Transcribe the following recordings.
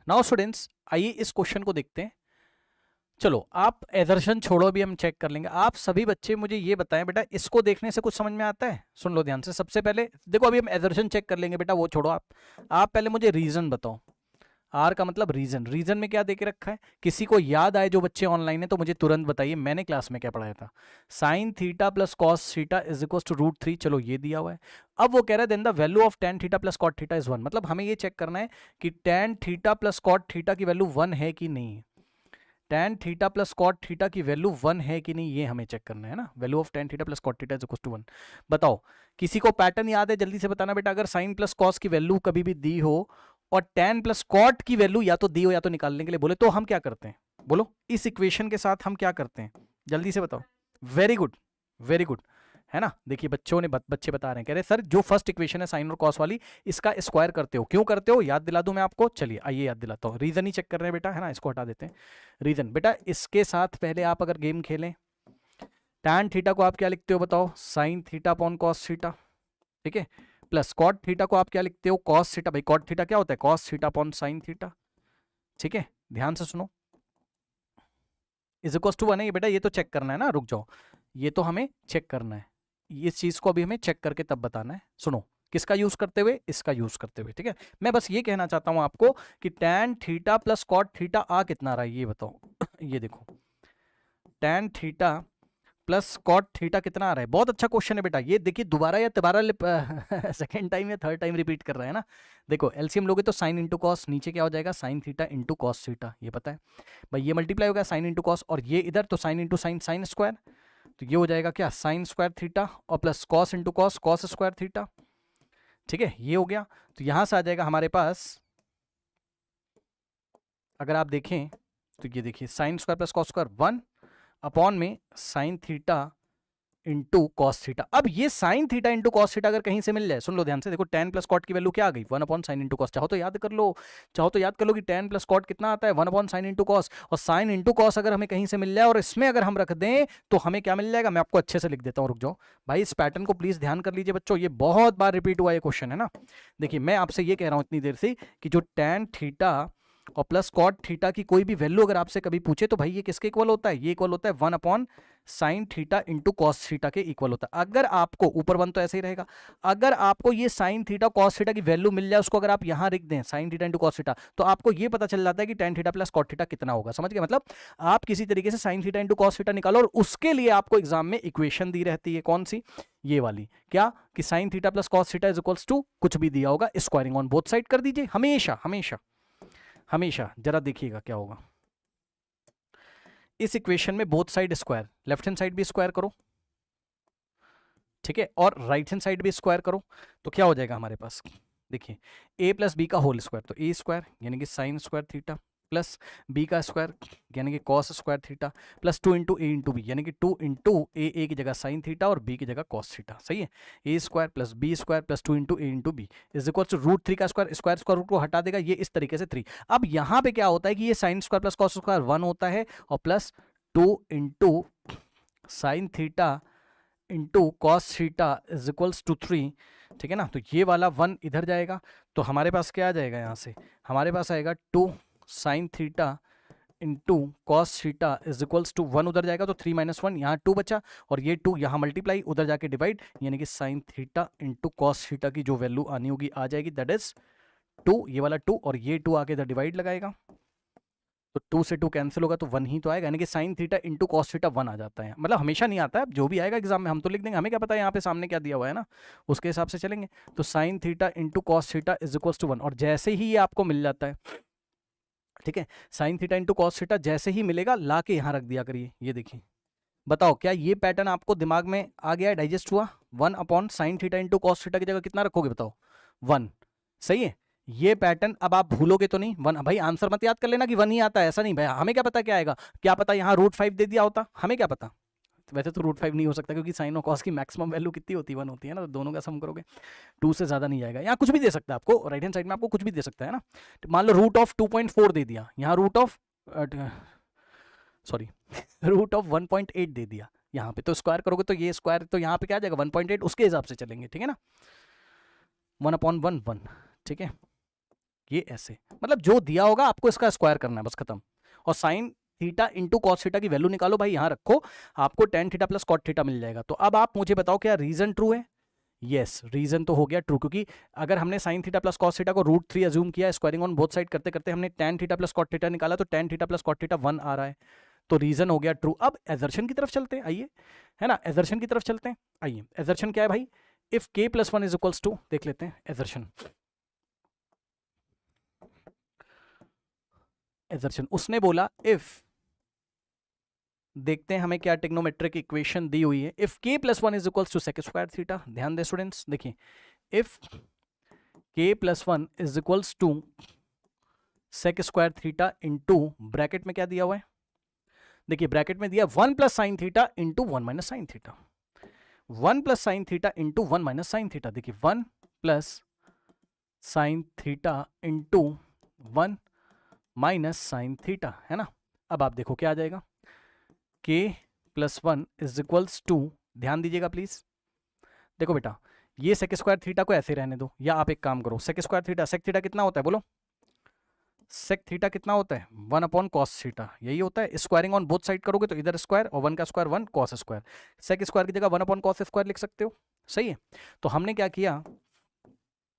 Now students आइए इस question को देखते हैं। चलो आप एजर्शन छोड़ो, अभी हम चेक कर लेंगे। आप सभी बच्चे मुझे ये बताएं बेटा, इसको देखने से कुछ समझ में आता है? सुन लो ध्यान से। सबसे पहले देखो, अभी हम एजर्शन चेक कर लेंगे बेटा, वो छोड़ो आप पहले मुझे रीजन बताओ। आर का मतलब रीजन। रीजन में क्या दे के रखा है? किसी को याद आए जो बच्चे ऑनलाइन है तो मुझे तुरंत बताइए, मैंने क्लास में क्या पढ़ाया था। Sine theta plus cos theta is equal to √3। चलो ये दिया हुआ है। अब वो कह रहा है then the value of tan theta plus cot theta is 1। मतलब हमें ये चेक करना है कि tan theta plus cot theta की वैल्यू 1 है कि नहीं। Tan theta plus cot theta की वैल्यू 1 है कि नहीं, ये हमें चेक करना है ना। Value of tan theta plus cot theta is equal to 1। बताओ किसी को पैटर्न याद है? जल्दी से बताना बेटा। अगर साइन प्लस कॉस की वैल्यू कभी भी दी हो और टेन प्लस कॉट की वैल्यू या तो दी हो या तो निकालने के लिए बोले, तो हम क्या करते हैं? बोलो इस इक्वेशन के साथ हम क्या करते हैं, जल्दी से बताओ। वेरी गुड, वेरी गुड, है ना। देखिए बच्चों ने बच्चे बता रहे हैं, कह रहे सर जो फर्स्ट इक्वेशन है साइन और कॉस वाली, इसका स्क्वायर करते हो। क्यों करते हो याद दिला दूं मैं आपको। चलिए आइए याद दिलाता हूं। रीजन ही चेक कर रहे हैं बेटा, है ना। इसको हटा देते हैं। रीजन बेटा, इसके साथ पहले आप अगर गेम खेलें, टैन थीटा को आप क्या लिखते हो बताओ? Sine theta upon cos theta, ठीक है। प्लस कॉट थीटा को आप क्या लिखते हो? Cos theta. भाई कॉट थीटा क्या होता है? Cos theta upon sine theta, ठीक है। ध्यान से सुनो, इज इक्वल टू 1 है ये बेटा, ये तो चेक करना है ना। रुक जाओ, ये तो हमें चेक करना है। इस चीज को अभी हमें चेक करके तब बताना है। सुनो, किसका यूज करते हुए? इसका यूज करते हुए, ठीक है। मैं बस ये कहना चाहता हूं आपको कि tan theta plus cot theta आ कितना रहा है ये बताओ। ये देखो, tan theta plus cot theta कितना आ रहा है। बहुत अच्छा क्वेश्चन है बेटा ये। देखिए दोबारा या तिबारा सेकेंड टाइम या थर्ड टाइम रिपीट कर रहा है ना। देखो एलसीएम लोगे तो साइन इंटू कॉस, नीचे क्या हो जाएगा? Sign theta into cos theta, ये पता है भाई। ये मल्टीप्लाई होगा साइन इंटू कॉस, और ये इधर तो sine into sine, sine square. तो ये हो जाएगा क्या? साइन स्क्वायर थीटा और plus cos into cos, cos square theta, ठीक है। ये हो गया। तो यहां से आ जाएगा हमारे पास, अगर आप देखें तो ये देखिए sine square plus cos square 1 upon में sine theta into cos theta. अब ये sine theta into cos theta अगर कहीं से मिल जाए, सुन लो ध्यान से। देखो टेन प्लस कॉट की वैल्यू क्या आ गई? 1 अपॉन साइन इंटू कॉस। चाहो तो याद कर लो, चाहो तो याद कर लो कि टेन प्लस कॉट कितना आता है? 1 अपॉन साइन इंटू कॉस। और साइन इंटू कॉस अगर हमें कहीं से मिल जाए और इसमें अगर हम रख दें तो हमें क्या मिल जाएगा? मैं आपको अच्छे से लिख देता हूं, रुक जाओ भाई। इस पैटर्न को प्लीज ध्यान कर लीजिए बच्चों, ये बहुत बार रिपीट हुआ ये क्वेश्चन, है ना। देखिए मैं आपसे ये कह रहा हूं इतनी देर से कि जो टेन थीटा और प्लस कॉट थीटा की कोई भी वैल्यू अगर आपसे कभी पूछे तो भाई ये किसके इक्वल होता है? ये इक्वल होता है 1 upon sine theta into cos theta के इक्वल होता है। अगर आपको ऊपर 1 तो ऐसे ही रहेगा, अगर आपको ये साइन थीटा कॉस थीटा की वैल्यू मिल जाए, उसको अगर आप यहां लिख दें sine theta into cos theta, तो आपको ये पता चल जाता है कि tan theta plus cot theta कितना होगा। समझ गए? मतलब आप किसी तरीके से sine theta into cos theta निकालो और उसके लिए आपको एग्जाम में इक्वेशन दी रहती है। कौन सी? ये वाली। क्या? कि sine theta plus cos theta is equals to कुछ भी दिया होगा, स्क्वायरिंग ऑन बोथ साइड कर दीजिए। हमेशा हमेशा हमेशा जरा देखिएगा क्या होगा इस इक्वेशन में। Both side square, left hand side भी स्क्वायर करो, ठीक है, और राइट हैंड साइड भी स्क्वायर करो। तो क्या हो जाएगा हमारे पास? देखिए ए प्लस बी का होल स्क्वायर, तो ए स्क्वायर यानी कि sine square theta, plus B का स्क्वायर यानी कि cos square theta, plus 2 into A into B यानी कि 2 इंटू ए की जगह साइन थीटा और बी की जगह कॉस थीटा। सही है। A square plus B square plus 2 into A into B is equal to √3 का स्क्वायर, स्क्वायर स्क्वायर रूट को हटा देगा, ये इस तरीके से 3। अब यहाँ पे क्या होता है कि ये sine square plus cos square 1 होता है, और plus 2 into sine theta into cos theta is equals to 3, ठीक है ना। तो ये वाला 1 इधर जाएगा, तो हमारे पास क्या आ जाएगा? यहाँ से हमारे पास आएगा 2 sine theta into cos theta is equals to 1 उधर जाएगा, तो 3 - 1 यहाँ 2 बचा, और ये 2 यहाँ मल्टीप्लाई उधर जाके डिवाइड, यानी कि sine theta into cos theta की जो वैल्यू आनी होगी आ जाएगी, दैट इज 2, ये वाला 2, और ये 2 आके इधर डिवाइड लगाएगा, तो 2 से 2 कैंसिल होगा तो 1 ही तो आएगा, यानी कि sine theta into cos theta 1 आ जाता है। मतलब हमेशा नहीं आता है, जो भी आएगा एग्जाम में हम तो लिख देंगे, हमें क्या पता है यहाँ पे सामने क्या दिया हुआ है ना, उसके हिसाब से चलेंगे। तो sine theta into cos theta is equal to 1, और जैसे ही ये आपको मिल जाता है, ठीक है, sign theta into cos theta जैसे ही मिलेगा ला के यहाँ रख दिया करिए। ये देखिए, बताओ क्या ये पैटर्न आपको दिमाग में आ गया, डाइजेस्ट हुआ? 1 upon sine theta into cos theta की जगह कितना रखोगे बताओ? 1। सही है। ये पैटर्न अब आप भूलोगे तो नहीं। 1 भाई, आंसर मत याद कर लेना कि 1 ही आता है, ऐसा नहीं भाई। हमें क्या पता क्या आएगा, क्या पता यहाँ √5 दे दिया होता, हमें क्या पता। वैसे तो √5 नहीं हो सकता, क्योंकि साइन और कॉस की मैक्सिमम वैल्यू कितनी होती है? 1 होती है ना, तो दोनों का सम करोगे 2 से ज़्यादा नहीं जाएगा। यहाँ कुछ भी दे सकता है आपको, राइट हैंड साइड में आपको कुछ भी दे सकता है ना। तो मान लो √2.4 दे दिया, यहाँ √1.8 दे दिया यहाँ पे, तो स्क्वायर करोगे तो ये स्क्वायर तो यहाँ पे क्या आ जाएगा? 1.8, उसके हिसाब से चलेंगे, ठीक है ना। 1/1 1, ठीक है। ये ऐसे, मतलब जो दिया होगा आपको इसका स्क्वायर करना है, बस खत्म। और sine theta into cos theta की वैल्यू निकालो भाई, यहां रखो, आपको tan theta plus cot theta मिल जाएगा। तो अब आप मुझे बताओ क्या रीजन ट्रू है? यस, रीजन तो हो गया ट्रू, क्योंकि अगर हमने sine theta plus cos theta को √3 अज्यूम किया, स्क्वायरिंग ऑन बोथ साइड करते करते हमने tan theta plus cot theta निकाला, तो tan theta plus cot theta 1 आ रहा है, तो रीजन हो गया ट्रू। अब एजर्शन की तरफ चलते हैं, आइए, है ना, एजर्शन की तरफ चलते हैं। आइए, एजर्शन क्या है भाई? If k + 1 is equals to, देख लेते हैं एजर्शन। एजर्शन उसने बोला इफ, देखते हैं हमें क्या टेक्नोमेट्रिक इक्वेशन दी हुई है। If k + 1 is equals to sec square theta, ध्यान दें स्टूडेंट्स, देखिए if k + 1 is equals to sec square theta into, bracket में क्या दिया हुआ है, देखिए ब्रैकेट में दिया 1 + sin theta into 1 - sin theta, 1 + sin theta into 1 - sin theta, देखिए 1 + sin theta into 1 - sin theta, है ना। अब आप देखो क्या आ जाएगा, k + 1 इज इक्वल्स टू, ध्यान दीजिएगा प्लीज, देखो बेटा ये सेक स्क्वायर थीटा को ऐसे रहने दो, या आप एक काम करो, sec square theta, sec theta कितना होता है बोलो, सेक थीटा कितना होता है 1/cos थीटा, यही होता है। स्क्वायरिंग ऑन बोथ साइड करोगे तो इधर स्क्वायर और 1 का square 1 cos square, sec square की जगह 1/cos स्क्वायर लिख सकते हो, सही है। तो हमने क्या किया,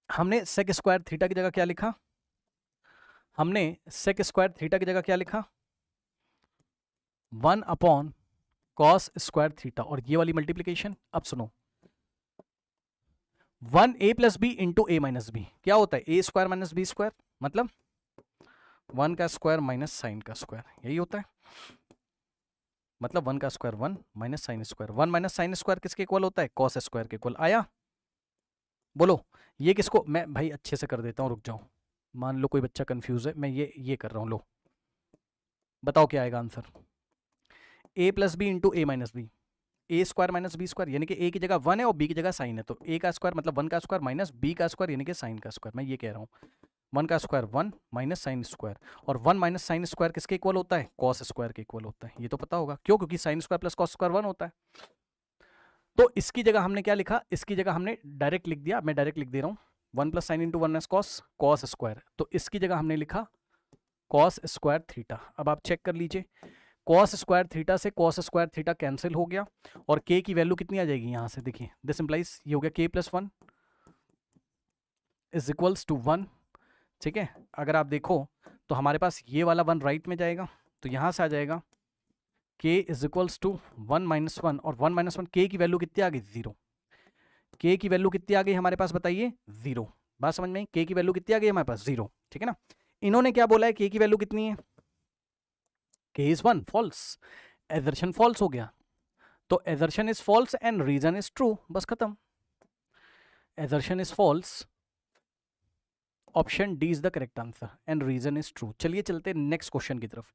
हमने सेक स्क्वायर थीटा की जगह क्या लिखा, हमने सेक स्क्वायर थीटा की जगह क्या लिखा 1/cos स्क्वायर थीटा, और ये वाली मल्टीप्लीकेशन, अब सुनो 1a + b into a - b क्या होता है a² - b स्क्वायर, मतलब 1 का स्क्वायर माइनस साइन का स्क्वायर, यही होता है, मतलब 1 का square 1 minus sine square, 1 - sine square किसके इक्वल होता है, कॉस स्क्वायर के इक्वल। आया, बोलो ये किसको, मैं भाई अच्छे से कर देता हूँ, रुक जाओ, मान लो कोई बच्चा कंफ्यूज है, मैं ये कर रहा हूँ, लो बताओ क्या आएगा answer, a + b into a - b, a² - b square, यानी कि a की जगह 1 है और b की जगह साइन है, तो a का स्क्वायर मतलब 1 का स्क्वायर माइनस b का स्क्वायर यानी कि साइन का स्क्वायर, मैं ये कह रहा हूँ 1 का स्क्वायर 1 माइनस साइन स्क्वायर, और 1 - साइन स्क्वायर किसके इक्वल होता है, कॉस स्क्वायर के इक्वल होता है, ये तो पता होगा, क्यों, क्योंकि sign square plus cos square 1 होता है। तो इसकी जगह हमने क्या लिखा, इसकी जगह हमने डायरेक्ट लिख दिया, मैं डायरेक्ट लिख दे रहा हूँ 1 + sin into 1 - cos, cos square, तो इसकी जगह हमने लिखा कॉस स्क्वायर थीटा। अब आप चेक कर लीजिए, कॉस स्क्वायर थीटा से कॉस स्क्वायर थीटा कैंसिल हो गया, और k की वैल्यू कितनी आ जाएगी यहाँ से, देखिए दिस इंप्लाइज, ये हो गया k + 1 इज इक्वल्स टू 1, ठीक है। अगर आप देखो तो हमारे पास ये वाला 1 राइट में जाएगा, तो यहाँ से आ जाएगा k इज इक्वल्स टू 1 - 1, और 1 - 1 k की वैल्यू कितनी आ गई 0, k की वैल्यू कितनी आ गई हमारे पास बताइए 0, बात समझ में, k की वैल्यू कितनी आ गई हमारे पास 0, ठीक है ना। इन्होंने क्या बोला है, k की वैल्यू कितनी है, k is 1, false, assertion false हो गया, तो assertion is false and reason is true, बस खत्म, assertion is false, option D is the correct answer and reason is true. चलिए चलते हैं नेक्स्ट क्वेश्चन की तरफ।